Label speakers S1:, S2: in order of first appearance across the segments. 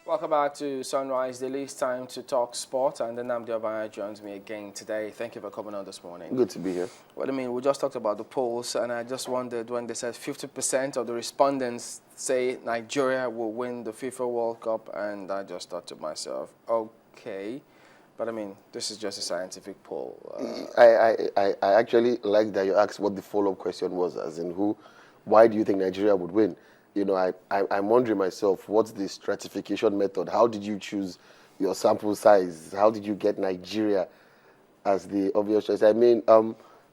S1: Welcome back to Sunrise Daily. It's time to talk sport, and Nnamdi Obanya joins me again today. Thank you for coming on this morning.
S2: Good to be here.
S1: Well, I mean, we just talked about the polls, and I just wondered when they said 50% of the respondents say Nigeria will win the FIFA World Cup, and I just thought to myself, okay. But I mean, this is just a scientific poll.
S2: I actually like that you asked what the follow-up question was, as in why do you think Nigeria would win? You know, I'm wondering myself, what's the stratification method? How did you choose your sample size? How did you get Nigeria as the obvious choice? I mean,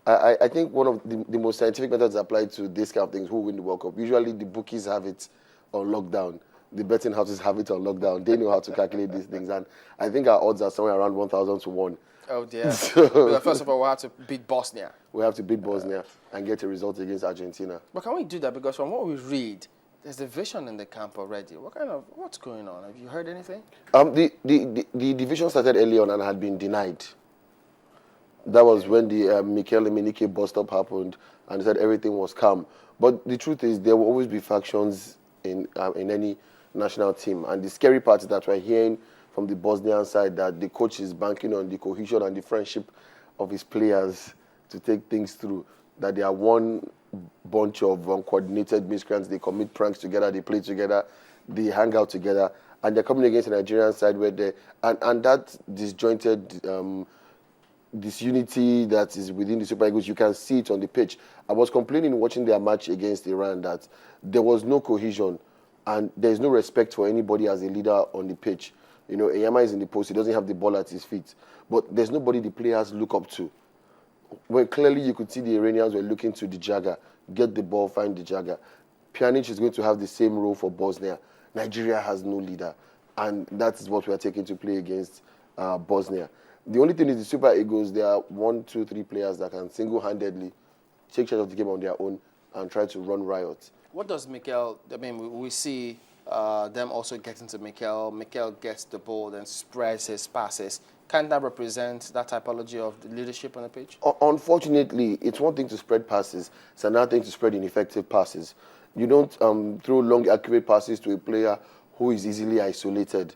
S2: I think one of the most scientific methods applied to this kind of things, who win the World Cup. Usually the bookies have it on lockdown. The betting houses have it on lockdown. They know how to calculate these things. And I think our odds are somewhere around 1,000 to 1.
S1: Oh, dear. So, first of all, we have to beat Bosnia.
S2: We have to beat Bosnia and get a result against Argentina.
S1: But can we do that? Because from what we read, there's division in the camp already. What's going on? Have you heard anything?
S2: The division started early on and had been denied. That was when the Mikel Emenike bust-up happened and said everything was calm. But the truth is, there will always be factions in any national team. And the scary part is that we're hearing from the Bosnian side that the coach is banking on the cohesion and the friendship of his players to take things through. That they are one bunch of uncoordinated miscreants. They commit pranks together, they play together, they hang out together, and they're coming against the Nigerian side where they and that disjointed disunity that is within the Super Eagles, you can see it on the pitch. I was complaining watching their match against Iran that there was no cohesion and there's no respect for anybody as a leader on the pitch. You know, Eyama is in the post, he doesn't have the ball at his feet, but there's nobody the players look up to. Well, clearly you could see the Iranians were looking to the Jagger, get the ball, find the Jagger. Pjanic is going to have the same role for Bosnia. Nigeria has no leader, and that is what we are taking to play against Bosnia. The only thing is the Super Eagles, there are 1, 2, 3 players that can single-handedly take charge of the game on their own and try to run riot.
S1: What does Mikel, I mean, we see them also getting to Mikel. Mikel gets the ball, then spreads his passes. Can that represent that typology of the leadership on the pitch?
S2: Unfortunately, it's one thing to spread passes. It's another thing to spread ineffective passes. You don't throw long, accurate passes to a player who is easily isolated,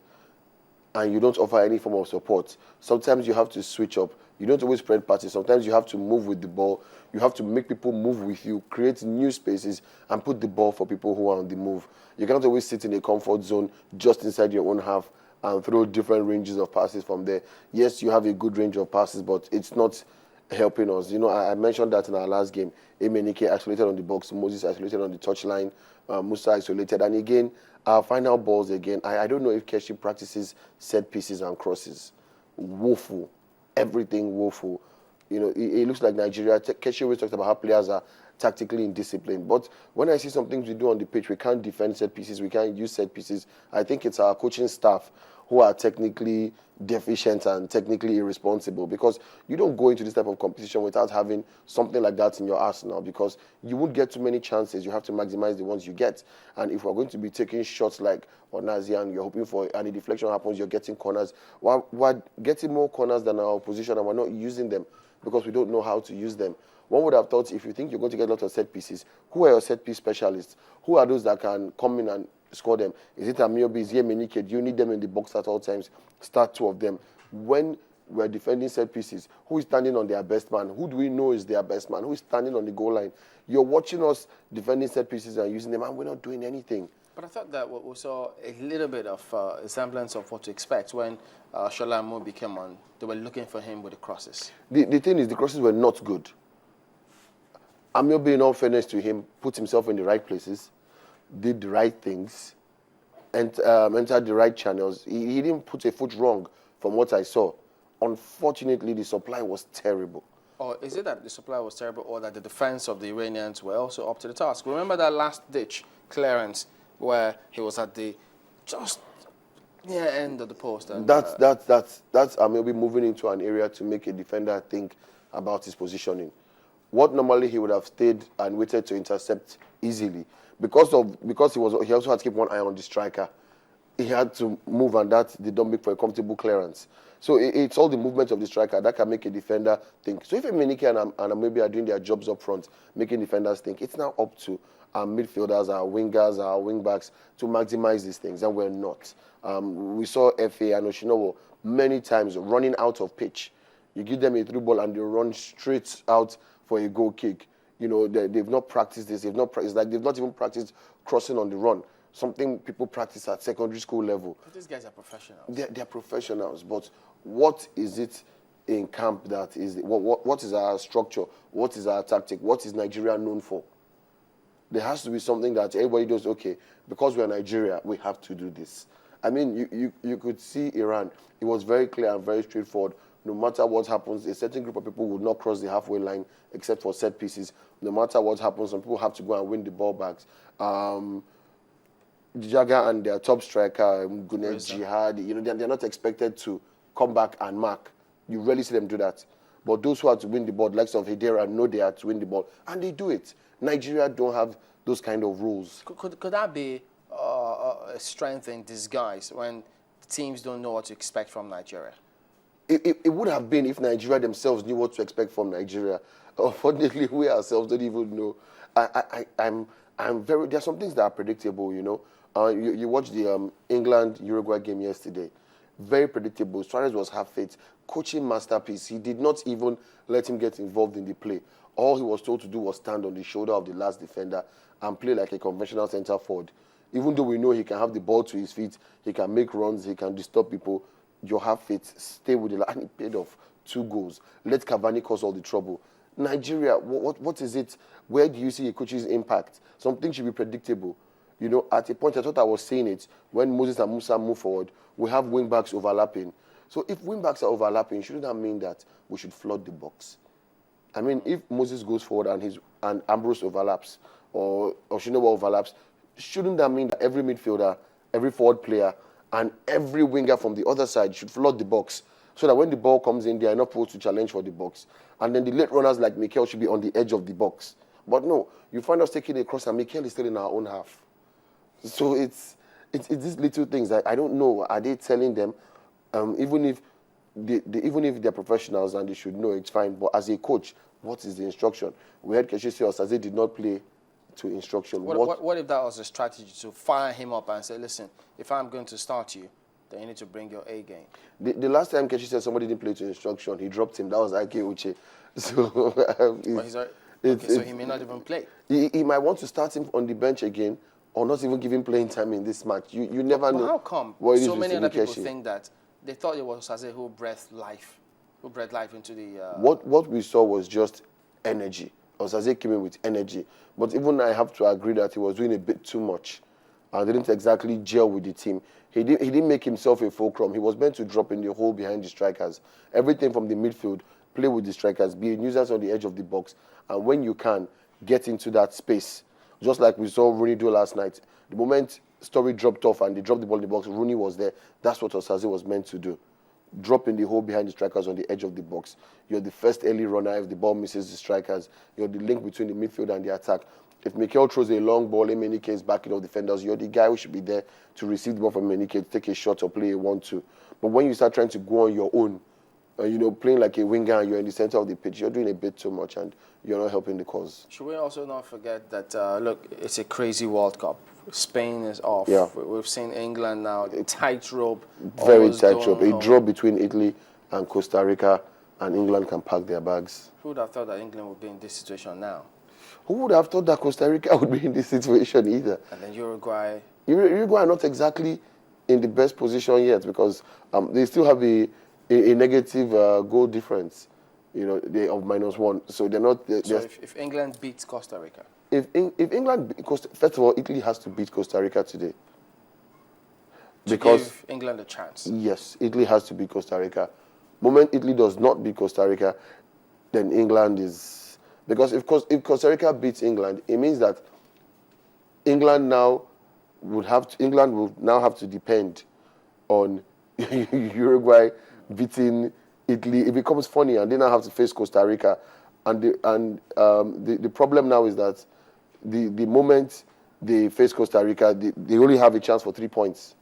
S2: and you don't offer any form of support. Sometimes you have to switch up. You don't always spread passes. Sometimes you have to move with the ball. You have to make people move with you, create new spaces, and put the ball for people who are on the move. You cannot always sit in a comfort zone just inside your own half and throw different ranges of passes from there. Yes, you have a good range of passes, but it's not helping us. You know, I mentioned that in our last game. Emenike isolated on the box, Moses isolated on the touchline, Musa isolated. And again, our final balls again, I don't know if Keshi practices set pieces and crosses. Woeful. Everything woeful. You know, it looks like Nigeria. Keshi always talks about how players are tactically indisciplined. But when I see some things we do on the pitch, we can't defend set pieces, we can't use set pieces. I think it's our coaching staff who are technically deficient and technically irresponsible, because you don't go into this type of competition without having something like that in your arsenal, because you won't get too many chances. You have to maximize the ones you get. And if we're going to be taking shots like Onazi and you're hoping for, and the deflection happens, you're getting corners. We're getting more corners than our opposition, and we're not using them because we don't know how to use them. One would have thought, if you think you're going to get a lot of set pieces, who are your set piece specialists? Who are those that can come in and score them? Is it Amiobi? Is it Emenike? Do you need them in the box at all times? Start 2 of them. When we're defending set pieces, who is standing on their best man? Who do we know is their best man? Who is standing on the goal line? You're watching us defending set pieces and using them, and we're not doing anything.
S1: But I thought that we saw a little bit of a semblance of what to expect when Shola Amobi came on. They were looking for him with the crosses.
S2: The thing is, the crosses were not good. Amiobi, in all fairness to him, put himself in the right places, did the right things, and entered the right channels. He didn't put a foot wrong from what I saw. Unfortunately, the supply was terrible.
S1: Or is it that the supply was terrible, or that the defense of the Iranians were also up to the task? Remember that last-ditch clearance where he was at the just near end of the post? And,
S2: that's Amiobi moving into an area to make a defender think about his positioning. What normally he would have stayed and waited to intercept easily, because he also had to keep one eye on the striker. he had to move, and that did not make for a comfortable clearance. So it's all the movement of the striker that can make a defender think. So if Emenike and maybe are doing their jobs up front, making defenders think, it's now up to our midfielders, our wingers, our wingbacks to maximize these things, and we're not. We saw FA and Oshinowo many times running out of pitch. You give them a through ball and they run straight out for a goal kick. You know, they've not practiced this. They've not practiced, like they've not even practiced crossing on the run. Something people practice at secondary school level.
S1: But these guys are professionals.
S2: They're professionals, but what is it in camp that is, what is our structure? What is our tactic? What is Nigeria known for? There has to be something that everybody does, okay, because we're Nigeria, we have to do this. I mean, you could see Iran. It was very clear and very straightforward. No matter what happens, a certain group of people would not cross the halfway line except for set pieces. No matter what happens, some people have to go and win the ball backs. Jaga and their top striker, Gunet Jihad, you know, they're not expected to come back and mark. You rarely see them do that. But those who have to win the ball, like of Hedera, know they have to win the ball, and they do it. Nigeria don't have those kind of rules.
S1: Could that be a strength in disguise when teams don't know what to expect from Nigeria?
S2: It would have been if Nigeria themselves knew what to expect from Nigeria. Unfortunately, we ourselves don't even know. I'm very. There are some things that are predictable. You know, you watched the England-Uruguay game yesterday. Very predictable. Suarez was half-fit. Coaching masterpiece. He did not even let him get involved in the play. All he was told to do was stand on the shoulder of the last defender and play like a conventional centre forward. Even though we know he can have the ball to his feet, he can make runs, he can disturb people. You're half-fit. Stay with the line. And he paid off 2 goals. Let Cavani cause all the trouble. Nigeria, what is it? Where do you see a coach's impact? Something should be predictable. You know, at a point, I thought I was saying it, when Moses and Musa move forward, we have wing-backs overlapping. So if wing-backs are overlapping, shouldn't that mean that we should flood the box? I mean, if Moses goes forward and Ambrose overlaps, or Oshinowo overlaps, shouldn't that mean that every midfielder, every forward player, and every winger from the other side should flood the box? So that when the ball comes in, they are not supposed to challenge for the box. And then the late runners like Mikel should be on the edge of the box. But no, you find us taking a cross and Mikel is still in our own half. So it's these little things that I don't know. Are they telling them, even if they're professionals and they should know, it's fine. But as a coach, what is the instruction? We heard Keshi say Osaze did not play to instruction.
S1: What if that was a strategy to fire him up and say, listen, if I'm going to start you, then you need to bring your A game?
S2: The last time Keshi said somebody didn't play to instruction, he dropped him. That was Ike Uche. So,
S1: so he may not even play.
S2: He might want to start him on the bench again, or not even give him playing time in this match. You never know.
S1: How come so many other people think that they thought it was Osaze who breathed life into the...
S2: What we saw was just energy. Osaze came in with energy. But even I have to agree that he was doing a bit too much and didn't exactly gel with the team. He didn't make himself a fulcrum. He was meant to drop in the hole behind the strikers. Everything from the midfield, play with the strikers, be a nuisance on the edge of the box. And when you can, get into that space. Just like we saw Rooney do last night. The moment Story dropped off and they dropped the ball in the box, Rooney was there. That's what Osaze was meant to do. Drop in the hole behind the strikers on the edge of the box. You're the first early runner if the ball misses the strikers. You're the link between the midfield and the attack. If Mikel throws a long ball, Emenike is backing up defenders, you're the guy who should be there to receive the ball from Emenike, take a shot or play a 1-2. But when you start trying to go on your own, playing like a winger and you're in the center of the pitch, you're doing a bit too much and you're not helping the cause.
S1: Should we also not forget that, look, it's a crazy World Cup. Spain is off.
S2: Yeah.
S1: We've seen England now, tightrope.
S2: Very tightrope. A draw between Italy and Costa Rica, and England can pack their bags.
S1: Who would have thought that England would be in this situation now?
S2: Who would have thought that Costa Rica would be in this situation either?
S1: And then Uruguay.
S2: Uruguay are not exactly in the best position yet because they still have a negative goal difference, they of -1. So they're not.
S1: So if England beats Costa Rica,
S2: if England, first of all, Italy has to beat Costa Rica today.
S1: Because give England a chance.
S2: Yes, Italy has to beat Costa Rica. Moment Italy does not beat Costa Rica, then England is, because if Costa Rica beats England, it means that England will now have to depend on Uruguay beating Italy. It becomes funny, and they now have to face Costa Rica, and the problem now is that the moment they face Costa Rica, they only have a chance for 3 points.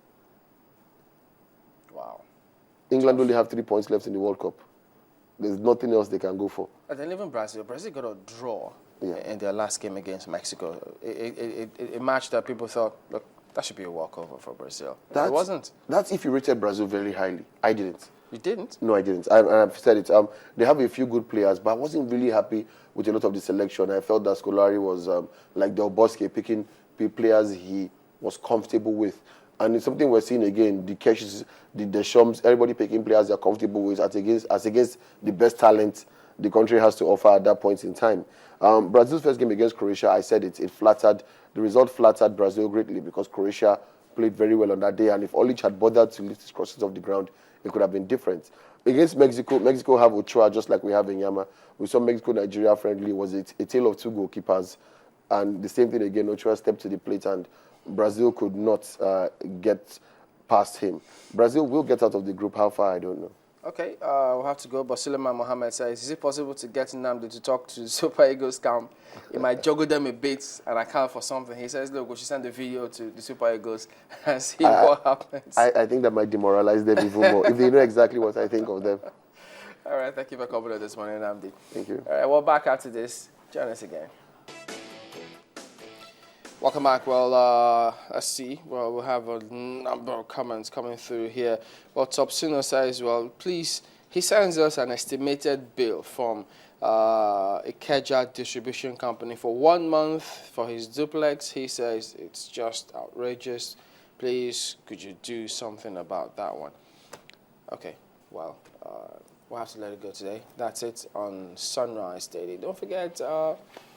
S2: England only have 3 points left in the World Cup. There's nothing else they can go for.
S1: And then even Brazil got a draw in their last game against Mexico. A match that people thought, look, that should be a walkover for Brazil. It wasn't.
S2: That's if you rated Brazil very highly. I didn't.
S1: You didn't?
S2: No, I didn't. I've said it. They have a few good players, but I wasn't really happy with a lot of the selection. I felt that Scolari was like Del Bosque, picking players he was comfortable with. And it's something we're seeing again. The Keshes, the Deschamps, everybody picking players they're comfortable with as against the best talent the country has to offer at that point in time. Brazil's first game against Croatia, I said the result flattered Brazil greatly because Croatia played very well on that day. And if Olic had bothered to lift his crosses off the ground, it could have been different. Against Mexico, Mexico have Ochoa just like we have in Yama. We saw Mexico-Nigeria friendly. Was a tale of two goalkeepers. And the same thing again, Ochoa stepped to the plate and Brazil could not get past him. Brazil will get out of the group. How far, I don't know.
S1: Okay, we'll have to go. But Suleiman Mohammed says, is it possible to get Nnamdi to talk to Super Eagles camp? It might juggle them a bit and account for something. He says, look, we should send the video to the Super Eagles and see what happens.
S2: I think that might demoralize them even more if they know exactly what I think of them.
S1: All right, thank you for coming on this morning, Nnamdi.
S2: Thank you.
S1: All right, we're back after this. Join us again. Welcome back. Well, let's see. Well, we'll have a number of comments coming through here. Well, Topsino says, well, please, he sends us an estimated bill from a Ikeja distribution company for 1 month for his duplex. He says it's just outrageous. Please, could you do something about that one? Okay, well, we'll have to let it go today. That's it on Sunrise Daily. Don't forget,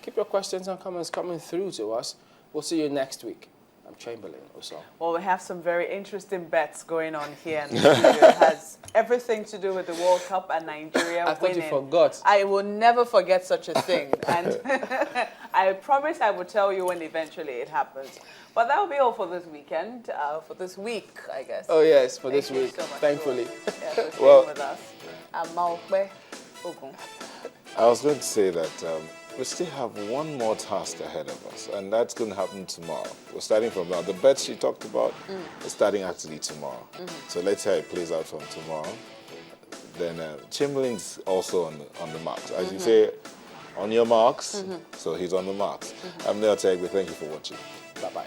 S1: keep your questions and comments coming through to us. We'll see you next week. I'm Chamberlain also. Well,
S3: we have some very interesting bets going on here. And it has everything to do with the World Cup and Nigeria winning.
S1: I thought you forgot.
S3: I will never forget such a thing. And I promise I will tell you when eventually it happens. But that will be all for this weekend, for this week, I guess.
S1: Oh, yes, for this week, so thankfully.
S3: For staying with us.
S4: I was going to say that we still have one more task ahead of us, and that's going to happen tomorrow. We're starting from now. The bets she talked about is starting actually tomorrow. So let's see how it plays out from tomorrow. Then Chamberlain's also on the marks. As you say, on your marks, so he's on the marks. I'm Neil Tegbe. Thank you for watching.
S1: Bye-bye.